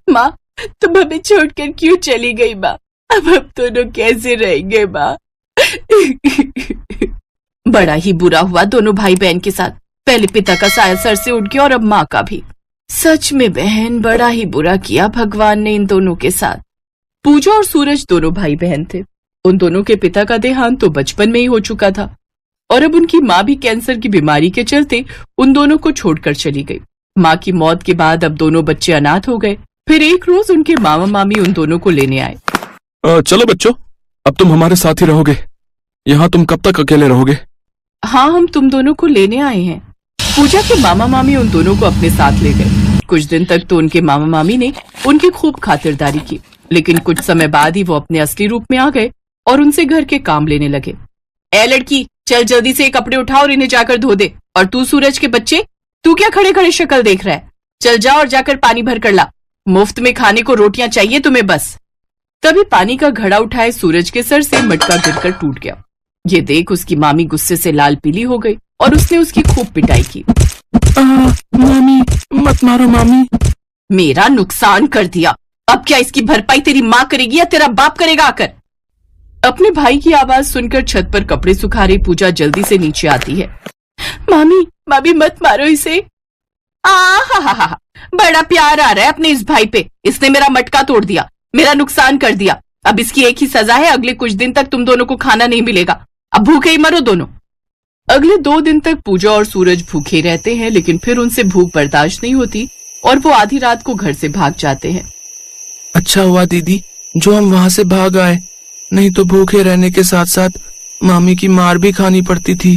माँ, तुम हमें छोड़कर क्यों चली गई माँ? अब हम दोनों कैसे रहेंगे माँ? बड़ा ही बुरा हुआ दोनों भाई बहन के साथ। पहले पिता का साया सर से उठ गया और अब माँ का भी। सच में बहन, बड़ा ही बुरा किया भगवान ने इन दोनों के साथ। पूजा और सूरज दोनों भाई बहन थे। उन दोनों के पिता का देहांत तो बचपन में ही हो चुका था और अब उनकी माँ भी कैंसर की बीमारी के चलते उन दोनों को छोड़कर चली गई। माँ की मौत के बाद अब दोनों बच्चे अनाथ हो गए। फिर एक रोज उनके मामा मामी उन दोनों को लेने आए। चलो बच्चों, अब तुम हमारे साथ ही रहोगे। यहाँ तुम कब तक अकेले रहोगे? हाँ, हम तुम दोनों को लेने आए हैं। पूजा के मामा मामी उन दोनों को अपने साथ ले गए। कुछ दिन तक तो उनके मामा मामी ने उनकी खूब खातिरदारी की, लेकिन कुछ समय बाद ही वो अपने असली रूप में आ गए और उनसे घर के काम लेने लगे। ए लड़की, चल जल्दी से ये कपड़े उठा और इन्हें जाकर धो दे। और तू सूरज के बच्चे, तू क्या खड़े खड़े शक्ल देख रहा है? चल जा और जाकर पानी भर कर ला। मुफ्त में खाने को रोटियां चाहिए तुम्हें बस। तभी पानी का घड़ा उठाए सूरज के सर से मटका गिरकर टूट गया। ये देख उसकी मामी गुस्से से लाल पीली हो गई और उसने उसकी खूब पिटाई की। मामी, मत मारो मामी। मेरा नुकसान कर दिया, अब क्या इसकी भरपाई तेरी माँ करेगी या तेरा बाप करेगा आकर? अपने भाई की आवाज सुनकर छत पर कपड़े सुखा रही पूजा जल्दी से नीचे आती है। मामी, मामी मत मारो इसे। हा, बड़ा प्यार आ रहा है अपने इस भाई पे। इसने मेरा मटका तोड़ दिया, मेरा नुकसान कर दिया। अब इसकी एक ही सजा है, अगले कुछ दिन तक तुम दोनों को खाना नहीं मिलेगा। अब भूखे ही मरो दोनों। अगले 2 दिन तक पूजा और सूरज भूखे रहते हैं, लेकिन फिर उनसे भूख बर्दाश्त नहीं होती और वो आधी रात को घर से भाग जाते हैं। अच्छा हुआ दीदी जो हम वहाँ से भाग आए, नहीं तो भूखे रहने के साथ साथ मामी की मार भी खानी पड़ती थी।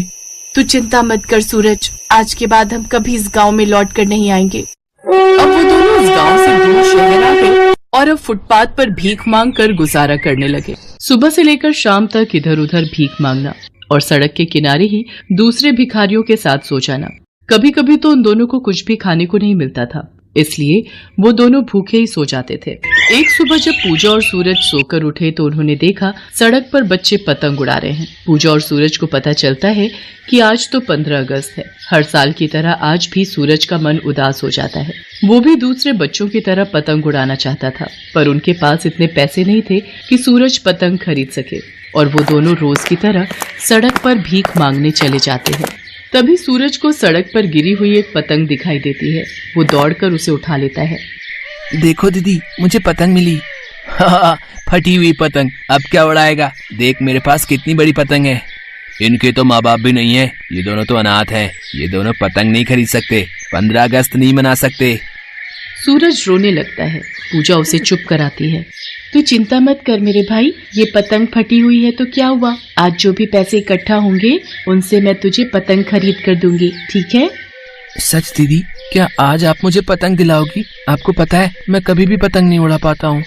तू चिंता मत कर सूरज, आज के बाद हम कभी इस गांव में लौट कर नहीं आएंगे। अब वो दोनों इस गांव से दूर शहर आ गए और अब फुटपाथ पर भीख मांग कर गुजारा करने लगे। सुबह से लेकर शाम तक इधर उधर भीख मांगना और सड़क के किनारे ही दूसरे भिखारियों के साथ सो जाना। कभी कभी तो उन दोनों को कुछ भी खाने को नहीं मिलता था, इसलिए वो दोनों भूखे ही सो जाते थे। एक सुबह जब पूजा और सूरज सोकर उठे तो उन्होंने देखा सड़क पर बच्चे पतंग उड़ा रहे हैं। पूजा और सूरज को पता चलता है कि आज तो 15 अगस्त है। हर साल की तरह आज भी सूरज का मन उदास हो जाता है। वो भी दूसरे बच्चों की तरह पतंग उड़ाना चाहता था, पर उनके पास इतने पैसे नहीं थे कि सूरज पतंग खरीद सके और वो दोनों रोज की तरह सड़क पर भीख मांगने चले जाते हैं। तभी सूरज को सड़क पर गिरी हुई एक पतंग दिखाई देती है। वो दौड़कर उसे उठा लेता है। देखो दीदी, मुझे पतंग मिली। फटी हुई पतंग, अब क्या उड़ाएगा? देख मेरे पास कितनी बड़ी पतंग है। इनके तो माँ बाप भी नहीं है, ये दोनों तो अनाथ हैं। ये दोनों पतंग नहीं खरीद सकते, 15 अगस्त नहीं मना सकते। सूरज रोने लगता है। पूजा उसे चुप कराती है। तू चिंता मत कर मेरे भाई, ये पतंग फटी हुई है तो क्या हुआ? आज जो भी पैसे इकट्ठा होंगे उनसे मैं तुझे पतंग खरीद कर दूंगी, ठीक है? सच दीदी, क्या आज आप मुझे पतंग दिलाओगी? आपको पता है मैं कभी भी पतंग नहीं उड़ा पाता हूँ।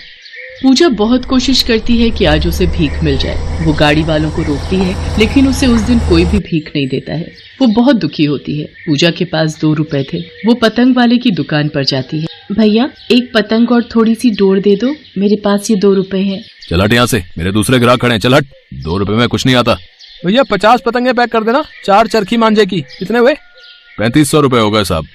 पूजा बहुत कोशिश करती है कि आज उसे भीख मिल जाए। वो गाड़ी वालों को रोकती है, लेकिन उसे उस दिन कोई भी भीख नहीं देता है। वो बहुत दुखी होती है। पूजा के पास 2 रुपए थे। वो पतंग वाले की दुकान पर जाती है। भैया, एक पतंग और थोड़ी सी डोर दे दो, मेरे पास ये 2 रुपए हैं। चल हट यहाँ से, मेरे दूसरे ग्राहक खड़े हैं। चल हट, 2 रुपए में कुछ नहीं आता। भैया 50 पतंगे पैक कर देना, 4 चरखी मांझे की। कितने हुए? 3500 रुपए हो गए साहब।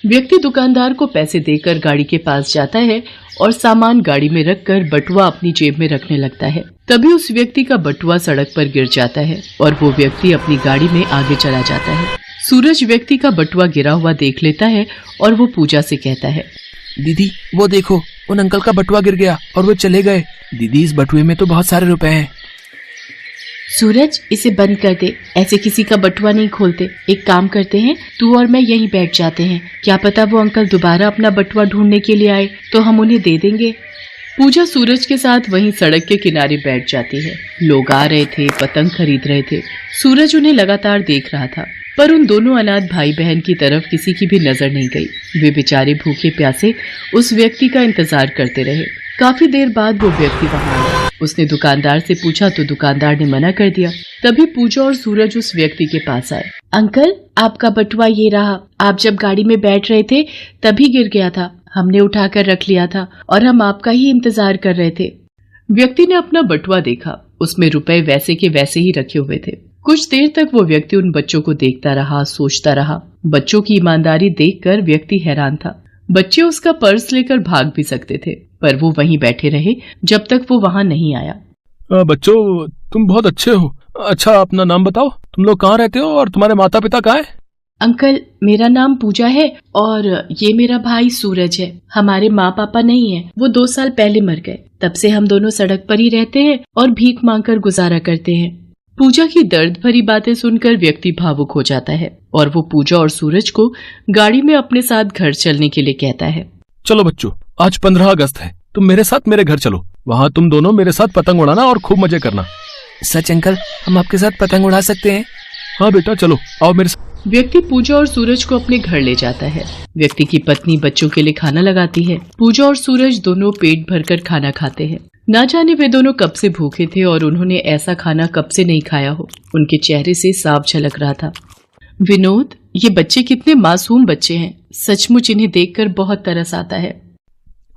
व्यक्ति दुकानदार को पैसे देकर गाड़ी के पास जाता है और सामान गाड़ी में रखकर बटुआ अपनी जेब में रखने लगता है। तभी उस व्यक्ति का बटुआ सड़क पर गिर जाता है और वो व्यक्ति अपनी गाड़ी में आगे चला जाता है। सूरज व्यक्ति का बटुआ गिरा हुआ देख लेता है और वो पूजा से कहता है, दीदी वो देखो, उन अंकल का बटुआ गिर गया और वो चले गए। दीदी इस बटुए में तो बहुत सारे रुपए हैं। सूरज, इसे बंद कर दे, ऐसे किसी का बटुआ नहीं खोलते। एक काम करते हैं, तू और मैं यहीं बैठ जाते हैं। क्या पता वो अंकल दोबारा अपना बटुआ ढूंढने के लिए आए तो हम उन्हें दे देंगे। पूजा सूरज के साथ वहीं सड़क के किनारे बैठ जाती है। लोग आ रहे थे, पतंग खरीद रहे थे। सूरज उन्हें लगातार देख रहा था, पर उन दोनों अनाथ भाई बहन की तरफ किसी की भी नजर नहीं गई। वे बेचारे भूखे प्यासे उस व्यक्ति का इंतजार करते रहे। काफी देर बाद वो व्यक्ति वहां आया। उसने दुकानदार से पूछा तो दुकानदार ने मना कर दिया। तभी पूजा और सूरज उस व्यक्ति के पास आए। अंकल, आपका बटुआ ये रहा। आप जब गाड़ी में बैठ रहे थे तभी गिर गया था, हमने उठाकर रख लिया था और हम आपका ही इंतजार कर रहे थे। व्यक्ति ने अपना बटुआ देखा, उसमें रुपए वैसे के वैसे ही रखे हुए थे। कुछ देर तक वो व्यक्ति उन बच्चों को देखता रहा, सोचता रहा। बच्चों की ईमानदारी देखकर व्यक्ति हैरान था। बच्चे उसका पर्स लेकर भाग भी सकते थे, पर वो वहीं बैठे रहे जब तक वो वहां नहीं आया। बच्चों, तुम बहुत अच्छे हो। अच्छा, अपना नाम बताओ, तुम लोग कहाँ रहते हो और तुम्हारे माता पिता कहाँ हैं? अंकल, मेरा नाम पूजा है और ये मेरा भाई सूरज है। हमारे माँ पापा नहीं है, वो 2 साल पहले मर गए। तब से हम दोनों सड़क पर ही रहते हैं और भीख मांगकर गुजारा करते हैं। पूजा की दर्द भरी बातें सुनकर व्यक्ति भावुक हो जाता है और वो पूजा और सूरज को गाड़ी में अपने साथ घर चलने के लिए कहता है। चलो बच्चों, आज 15 अगस्त है, तुम मेरे साथ मेरे घर चलो। वहाँ तुम दोनों मेरे साथ पतंग उड़ाना और खूब मजे करना। सच अंकल, हम आपके साथ पतंग उड़ा सकते हैं? हाँ बेटा, चलो आओ मेरे साथ। व्यक्ति पूजा और सूरज को अपने घर ले जाता है। व्यक्ति की पत्नी बच्चों के लिए खाना लगाती है। पूजा और सूरज दोनों पेट भरकर खाना खाते हैं। ना जाने वे दोनों कब से भूखे थे और उन्होंने ऐसा खाना कब से नहीं खाया हो। उनके चेहरे से साफ झलक रहा था। विनोद, ये बच्चे कितने मासूम बच्चे हैं। सचमुच इन्हें देखकर बहुत तरस आता है।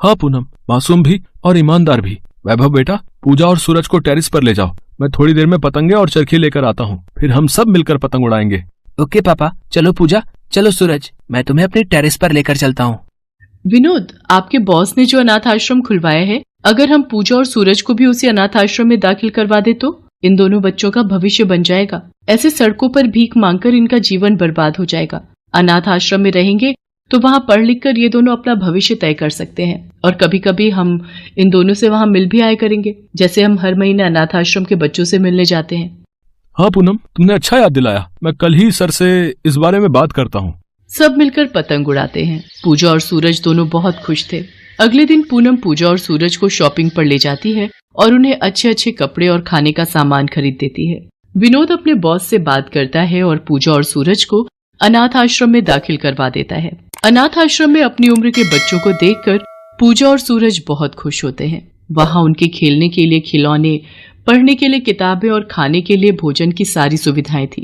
हाँ पूनम, मासूम भी और ईमानदार भी। वैभव बेटा, पूजा और सूरज को टेरिस पर ले जाओ। मैं थोड़ी देर में पतंगे और चरखी लेकर आता हूँ, फिर हम सब मिलकर पतंग उड़ाएंगे। ओके पापा। चलो पूजा, चलो सूरज, मैं तुम्हें अपने टेरेस पर लेकर चलता हूँ। विनोद, आपके बॉस ने जो अनाथ आश्रम खुलवाया है, अगर हम पूजा और सूरज को भी उसी अनाथ आश्रम में दाखिल करवा दे तो इन दोनों बच्चों का भविष्य बन जाएगा। ऐसे सड़कों पर भीख मांगकर इनका जीवन बर्बाद हो जाएगा। अनाथ आश्रम में रहेंगे तो वहाँ पढ़ लिख कर ये दोनों अपना भविष्य तय कर सकते हैं और कभी कभी हम इन दोनों से वहाँ मिल भी आया करेंगे, जैसे हम हर महीने अनाथ आश्रम के बच्चों से मिलने जाते हैं। हाँ पूनम, तुमने अच्छा याद दिलाया। मैं कल ही सर से इस बारे में बात करता हूँ। सब मिलकर पतंग उड़ाते हैं। पूजा और सूरज दोनों बहुत खुश थे। अगले दिन पूनम पूजा और सूरज को शॉपिंग पर ले जाती है और उन्हें अच्छे अच्छे कपड़े और खाने का सामान खरीद देती है। विनोद अपने बॉस से बात करता है और पूजा और सूरज को अनाथ आश्रम में दाखिल करवा देता है। अनाथ आश्रम में अपनी उम्र के बच्चों को देखकर पूजा और सूरज बहुत खुश होते हैं। वहाँ उनके खेलने के लिए खिलौने, पढ़ने के लिए किताबें और खाने के लिए भोजन की सारी सुविधाएं थी।